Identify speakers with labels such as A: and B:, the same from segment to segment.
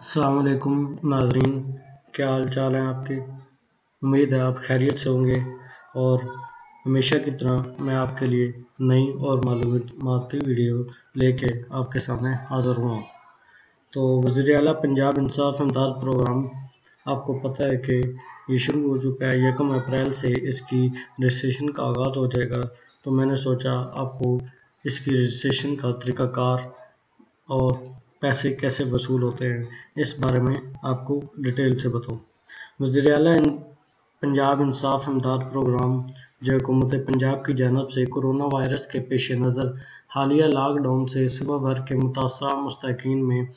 A: अस्सलाम वालेकुम नाज़रीन, क्या हाल चाल हैं आपके। उम्मीद है आप खैरियत से होंगे और हमेशा की तरह मैं आपके लिए नई और मालूमाती वीडियो लेके आपके सामने हाज़िर हुआ। तो वज़ीर आला पंजाब इंसाफ इमदाद प्रोग्राम, आपको पता है कि ये शुरू हो चुका है। 1 अप्रैल से इसकी रजिस्ट्रेशन का आगाज़ हो जाएगा। तो मैंने सोचा आपको इसकी रजिस्ट्रेशन का तरीक़ाकार और पैसे कैसे वसूल होते हैं इस बारे में आपको डिटेल से बताऊँ। वज़ीर आला पंजाब इंसाफ इमदाद प्रोग्राम जो हुकूमत पंजाब की जानिब से कोरोना वायरस के पेश नज़र हालिया लॉकडाउन से सूबा भर के मुतासरा मुस्तहीक़ीन में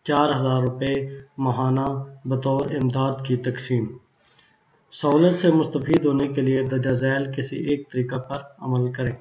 A: 4000 रुपये माहाना बतौर इमदाद की तकसीम। सहूलत से मुस्तफ़ीद होने के लिए दर्ज झैल किसी एक तरीक़ा पर अमल करें।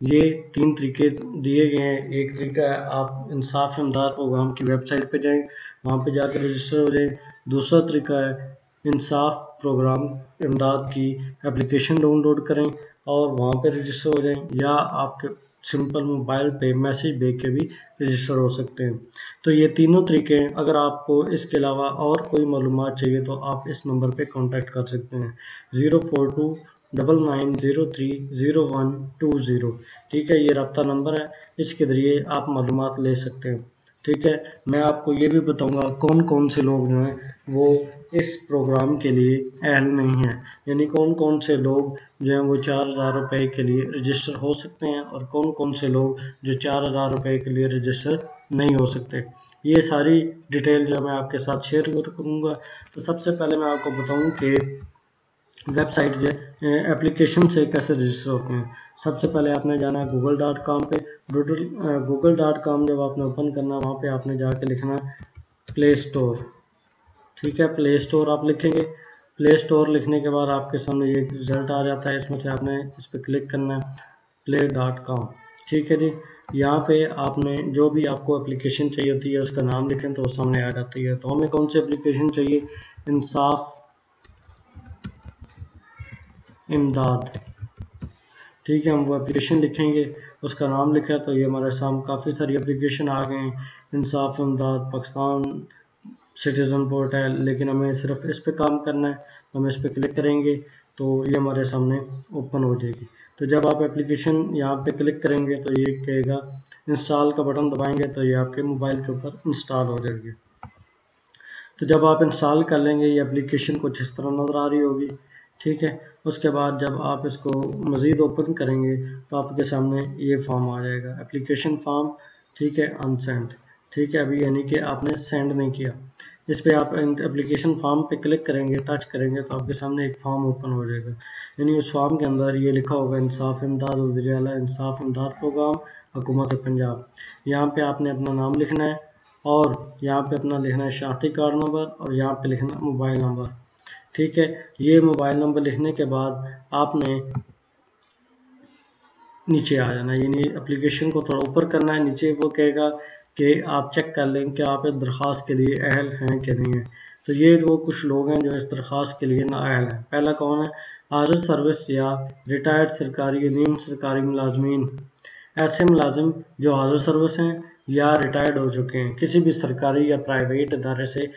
A: ये 3 तरीके दिए गए हैं। एक तरीका है, आप इंसाफ इमदाद प्रोग्राम की वेबसाइट पे जाएं, वहाँ पे जाकर रजिस्टर हो जाएं। दूसरा तरीका है, इंसाफ प्रोग्राम इमदाद की एप्लीकेशन डाउनलोड करें और वहाँ पे रजिस्टर हो जाएं, या आपके सिंपल मोबाइल पे मैसेज भेज के भी रजिस्टर हो सकते हैं। तो ये तीनों तरीके हैं। अगर आपको इसके अलावा और कोई मालूमात चाहिए तो आप इस नंबर पे कांटेक्ट कर सकते हैं 04299030120। ठीक है, ये रब्ता नंबर है, इसके ज़रिए आप मालूमात ले सकते हैं। ठीक है, मैं आपको ये भी बताऊंगा कौन कौन से लोग जो हैं वो इस प्रोग्राम के लिए अहल नहीं हैं, यानी कौन कौन से लोग जो हैं वो 4000 रुपये के लिए रजिस्टर हो सकते हैं और कौन कौन से लोग जो 4000 रुपये के लिए रजिस्टर नहीं हो सकते। ये सारी डिटेल जो मैं आपके साथ शेयर करूँगा। तो सबसे पहले मैं आपको बताऊँ कि वेबसाइट जो एप्लीकेशन से कैसे रजिस्टर होते हैं। सबसे पहले आपने जाना है google.com पे। google.com जब आपने ओपन करना, वहाँ पे आपने जाके लिखना प्ले स्टोर। ठीक है, प्ले स्टोर आप लिखेंगे। प्ले स्टोर लिखने के बाद आपके सामने ये रिजल्ट आ जाता है, इसमें से आपने इस पर क्लिक करना है play.com। ठीक है जी, यहाँ पे आपने जो भी आपको एप्लीकेशन चाहिए होती है उसका नाम लिखें तो सामने आ जाती है। तो हमें कौन सी एप्लीकेशन चाहिए, इंसाफ इमदाद। ठीक है, हम वो एप्लीकेशन लिखेंगे, उसका नाम लिखा तो ये हमारे सामने काफ़ी सारी एप्लीकेशन आ गए हैं। इंसाफ इमदाद पाकिस्तान सिटीज़न पोर्टल, लेकिन हमें सिर्फ इस पे काम करना है। हम इस पे क्लिक करेंगे तो ये हमारे सामने ओपन हो जाएगी। तो जब आप एप्लीकेशन यहाँ पे क्लिक करेंगे तो ये कहेगा इंस्टॉल का बटन दबाएंगे तो ये आपके मोबाइल के ऊपर इंस्टॉल हो जाएगी। तो जब आप इंस्टॉल कर लेंगे ये एप्लीकेशन कुछ इस तरह नज़र आ रही होगी। ठीक है, उसके बाद जब आप इसको मज़ीद ओपन करेंगे तो आपके सामने ये फॉर्म आ जाएगा, एप्लीकेशन फॉर्म। ठीक है, अनसेंड। ठीक है, अभी यानी कि आपने सेंड नहीं किया। इस पे आप एप्लीकेशन फॉर्म पे क्लिक करेंगे, टच करेंगे तो आपके सामने एक फॉर्म ओपन हो जाएगा। यानी उस फॉर्म के अंदर ये लिखा होगा इंसाफ इमदाद वज़ीर आला इंसाफ इमदाद प्रोग्राम हुकूमत पंजाब। यहाँ पे आपने अपना नाम लिखना है और यहाँ पे अपना लिखना है शनाख्ती कार्ड नंबर और यहाँ पे लिखना है मोबाइल नंबर। ठीक है, ये मोबाइल नंबर लिखने के बाद आपने नीचे आ जाना, यानी एप्लीकेशन को थोड़ा ऊपर करना है। नीचे वो कहेगा कि आप चेक कर लें कि आप इस दरख्वास्त के लिए अहल हैं कि नहीं है। तो ये वो कुछ लोग हैं जो इस दरख्वास्त के लिए नाअहल हैं। पहला कौन है, हाजिर सर्विस या रिटायर्ड सरकारी या नीम सरकारी मुलाजमीन। ऐसे मुलाजिम जो हाजिर सर्विस हैं या रिटायर्ड हो चुके हैं किसी भी सरकारी या प्राइवेट इदारे से,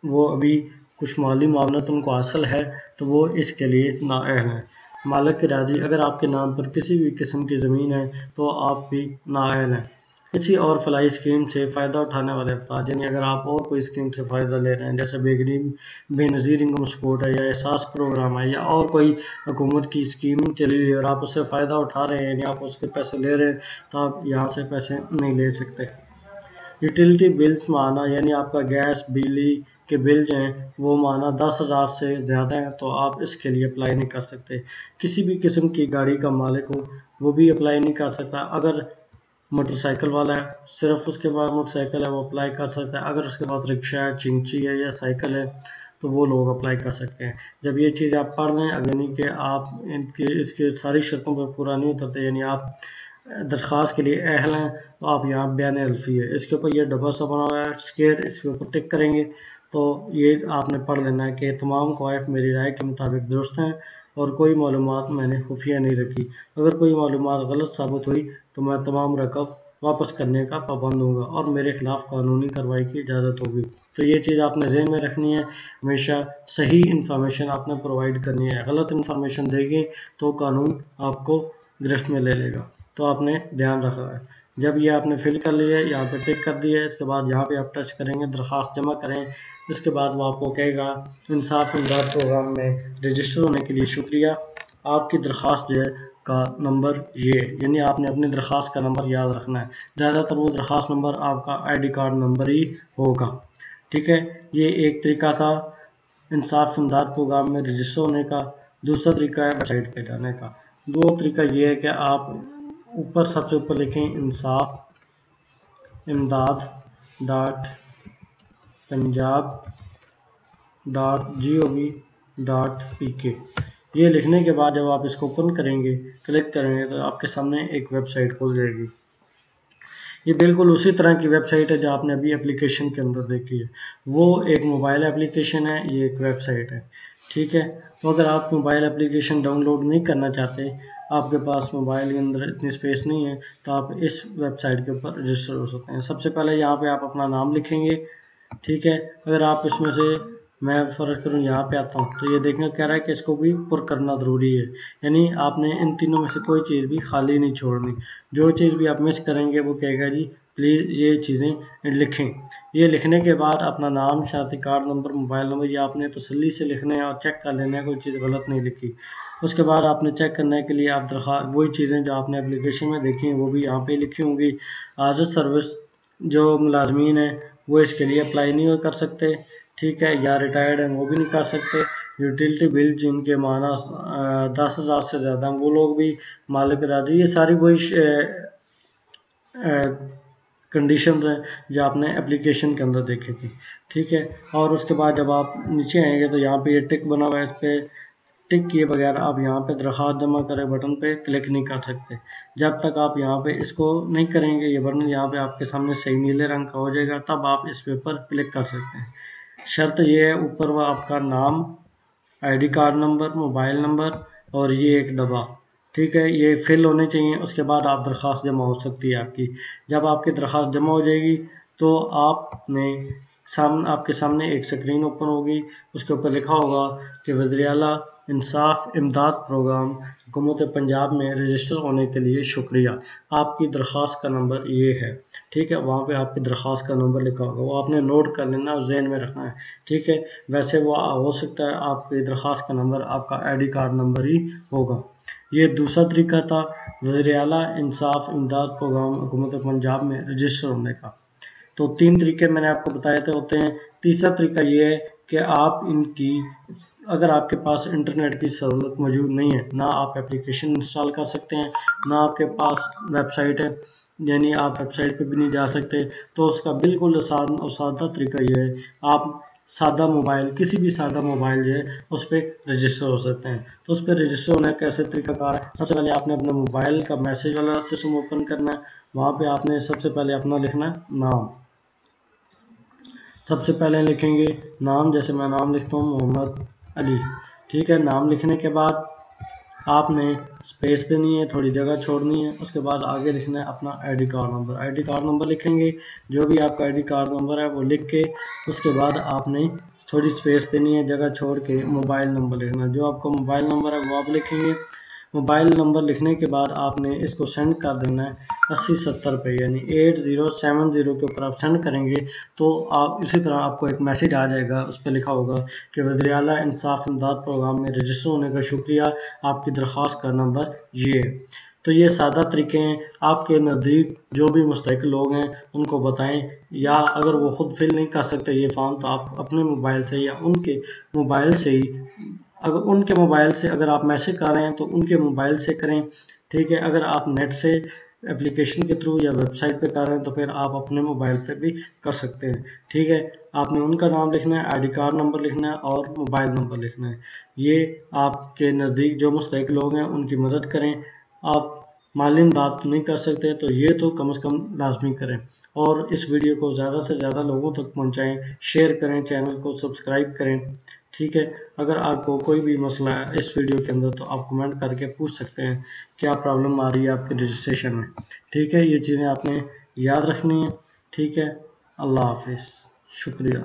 A: वो अभी कुछ माली मामलत उनको हासिल है तो वो इसके लिए नाअहल हैं। मालिक की राज़ी, अगर आपके नाम पर किसी भी किस्म की ज़मीन है तो आप भी नाअहल हैं। किसी और फलाई स्कीम से फ़ायदा उठाने वाले अफराद, यानी अगर आप और कोई स्कीम से फ़ायदा ले रहे हैं जैसे बेनज़ीर इनकम सपोर्ट है या एहसास प्रोग्राम है या और कोई हुकूमत की स्कीम चली हुई है और आप उससे फ़ायदा उठा रहे हैं यानी आप उसके पैसे ले रहे हैं, तो आप यहाँ से पैसे नहीं ले सकते। यूटिलिटी बिल्स माना, यानी आपका गैस बिजली के बिल जो हैं वो माना 10,000 से ज़्यादा हैं तो आप इसके लिए अप्लाई नहीं कर सकते। किसी भी किस्म की गाड़ी का मालिक हो वो भी अप्लाई नहीं कर सकता। अगर मोटरसाइकिल वाला है, सिर्फ उसके पास मोटरसाइकिल है वो अप्लाई कर सकता है। अगर उसके पास रिक्शा है, चिंची है या साइकिल है तो वो लोग अप्लाई कर सकते हैं। जब ये चीज़ आप पढ़ लें, यानी कि आप इसके सारी शर्तों पर पूरा नहीं उतरते, यानी आप दरख्वास्त के लिए अहल हैं, तो आप यहाँ बयान अल्फी है इसके ऊपर ये डबल सा बना हुआ है स्केयर, इसके ऊपर टिक करेंगे तो ये आपने पढ़ लेना है कि तमाम कवायद मेरी राय के मुताबिक दुरुस्त हैं और कोई मालूमात मैंने खुफिया नहीं रखी। अगर कोई मालूमात गलत साबित हुई तो मैं तमाम रकम वापस करने का पाबंद होगा और मेरे खिलाफ कानूनी कार्रवाई की इजाज़त होगी। तो ये चीज़ आपने ज़हन में रखनी है, हमेशा सही इन्फॉर्मेशन आपने प्रोवाइड करनी है। गलत इन्फॉर्मेशन देंगे तो कानून आपको गिरफ्त में ले लेगा, तो आपने ध्यान रखा है। जब ये आपने फिल कर लिया, यहाँ पे टिक कर दिया, इसके बाद यहाँ पे आप टच करेंगे, दरख्वास्त जमा करें। इसके बाद वो आपको कहेगा इंसाफ इमदाद प्रोग्राम में रजिस्टर होने के लिए शुक्रिया, आपकी दरख्वास्त जो है का नंबर ये, यानी आपने अपनी दरख्वास्त का नंबर याद रखना है। ज़्यादातर वो दरख्वास्त नंबर आपका ID कार्ड नंबर ही होगा। ठीक है, ये एक तरीका था इंसाफ इमदाद प्रोग्राम में रजिस्टर होने का। दूसरा तरीका है वेबसाइट पे जाने का। दो तरीका ये है कि आप ऊपर सबसे ऊपर लिखें इंसाफ इमदाद .punjab.gov.pk। ये लिखने के बाद जब आप इसको ओपन करेंगे, क्लिक करेंगे, तो आपके सामने एक वेबसाइट खुल जाएगी। ये बिल्कुल उसी तरह की वेबसाइट है जो आपने अभी एप्लीकेशन के अंदर देखी है। वो एक मोबाइल एप्लीकेशन है, ये एक वेबसाइट है। ठीक है, तो अगर आप मोबाइल एप्लीकेशन डाउनलोड नहीं करना चाहते, आपके पास मोबाइल के अंदर इतनी स्पेस नहीं है, तो आप इस वेबसाइट के ऊपर रजिस्टर हो सकते हैं। सबसे पहले यहाँ पे आप अपना नाम लिखेंगे। ठीक है, अगर आप इसमें से, मैं फ़र्ज करूँ यहाँ पे आता हूँ, तो ये देखना कह रहा है कि इसको भी पुर करना ज़रूरी है, यानी आपने इन तीनों में से कोई चीज़ भी खाली नहीं छोड़नी। जो चीज़ भी आप मिस करेंगे वो कहेगा जी प्लीज़ ये चीज़ें लिखें। ये लिखने के बाद अपना नाम, शनाख्ती कार्ड नंबर, मोबाइल नंबर, ये आपने तसल्ली से लिखना है और चेक कर लेना है कोई चीज़ गलत नहीं लिखी। उसके बाद आपने चेक करने के लिए आप दरख्वास्त, वही चीज़ें जो आपने एप्लीकेशन में देखी हैं वो भी यहाँ पे लिखी होंगी। आज़ाद सर्विस जो मुलाजमीन है वो इसके लिए अप्लाई नहीं कर सकते। ठीक है, या रिटायर्ड हैं वो भी नहीं कर सकते। यूटिलिटी बिल जिनके माना 10,000 से ज़्यादा, वो लोग भी, मालिक राजी, ये सारी वही कंडीशंस हैं जो आपने एप्लीकेशन के अंदर देखी थी। ठीक है, और उसके बाद जब आप नीचे आएंगे तो यहाँ पे ये टिक बना हुआ है, इस पर टिक किए बगैर आप यहाँ पे दरख्वास्त जमा करें बटन पे क्लिक नहीं कर सकते। जब तक आप यहाँ पे इसको नहीं करेंगे, ये बटन यहाँ पे आपके सामने सही नीले रंग का हो जाएगा, तब आप इस पे ऊपर क्लिक कर सकते हैं। शर्त ये है, ऊपर वह आपका नाम, ID card number, mobile number और ये एक डब्बा। ठीक है, ये फिल होने चाहिए। उसके बाद आप दरख्वास्त जमा हो सकती है आपकी। जब आपकी दरख्वास्त जमा हो जाएगी तो आपके सामने एक स्क्रीन ओपन होगी, उसके ऊपर लिखा होगा कि वज़ीर आला इंसाफ इमदाद प्रोग्राम हुकूमत पंजाब में रजिस्टर होने के लिए शुक्रिया, आपकी दरख्वास्त का नंबर ये है। ठीक है, वहाँ पे आपकी दरख्वास्त का नंबर लिखा होगा, वो आपने नोट कर लेना और जहन में रखना है। ठीक है, वैसे वो हो सकता है आपकी दरख्वास्त का नंबर आपका ID कार्ड नंबर ही होगा। ये दूसरा तरीका था वज़ीर आला इंसाफ इमदाद प्रोग्राम हुकूमत पंजाब में रजिस्टर होने का। तो 3 तरीके मैंने आपको बताए थे होते हैं। तीसरा तरीका ये है कि आप इनकी, अगर आपके पास इंटरनेट की सहूलत मौजूद नहीं है, ना आप एप्लीकेशन इंस्टॉल कर सकते हैं, ना आपके पास वेबसाइट है, यानी आप वेबसाइट पे भी नहीं जा सकते, तो उसका बिल्कुल आसान और सादा तरीका ये है, आप सादा मोबाइल, किसी भी सादा मोबाइल जो है उस पर रजिस्टर हो सकते हैं। तो उस पर रजिस्टर होने का कैसे तरीकाकार है, सबसे पहले आपने अपने मोबाइल का मैसेज वाला सिस्टम ओपन करना है। वहाँ पे आपने सबसे पहले अपना लिखना है नाम। सबसे पहले लिखेंगे नाम, जैसे मैं नाम लिखता हूँ मोहम्मद अली। ठीक है, नाम लिखने के बाद आपने स्पेस देनी है, थोड़ी जगह छोड़नी है। उसके बाद आगे लिखना है अपना ID card number. ID card number लिखेंगे, जो भी आपका ID कार्ड नंबर है वो लिख के, उसके बाद आपने थोड़ी स्पेस देनी है, जगह छोड़ के मोबाइल नंबर लिखना है। जो आपका मोबाइल नंबर है वो आप लिखेंगे। मोबाइल नंबर लिखने के बाद आपने इसको सेंड कर देना है 8070 पे, यानी 8070 के ऊपर आप सेंड करेंगे तो आप इसी तरह आपको एक मैसेज आ जाएगा, उस पर लिखा होगा कि वज़ीर आला इंसाफ इमदाद प्रोग्राम में रजिस्टर होने का शुक्रिया, आपकी दरख्वास्त का नंबर ये। तो ये सादा तरीके हैं, आपके नज़दीक जो भी मुस्तहिक लोग हैं उनको बताएं, या अगर वो खुद फिल नहीं कर सकते ये फॉर्म, तो आप अपने मोबाइल से या उनके मोबाइल से ही, अगर उनके मोबाइल से अगर आप मैसेज कर रहे हैं तो उनके मोबाइल से करें। ठीक है, अगर आप नेट से एप्लीकेशन के थ्रू या वेबसाइट पे कर रहे हैं तो फिर आप अपने मोबाइल पे भी कर सकते हैं। ठीक है, आपने उनका नाम लिखना है, ID कार्ड नंबर लिखना है और मोबाइल नंबर लिखना है। ये आपके नज़दीक जो मुस्तहिक लोग हैं उनकी मदद करें। आप माली इमदाद नहीं कर सकते तो ये तो कम से कम लाजमी करें, और इस वीडियो को ज़्यादा से ज़्यादा लोगों तक पहुँचाएँ, शेयर करें, चैनल को सब्सक्राइब करें। ठीक है। अगर आपको कोई भी मसला है इस वीडियो के अंदर तो आप कमेंट करके पूछ सकते हैं क्या प्रॉब्लम आ रही है आपके रजिस्ट्रेशन में। ठीक है, ये चीज़ें आपने याद रखनी है। ठीक है, अल्लाह हाफिज़, शुक्रिया।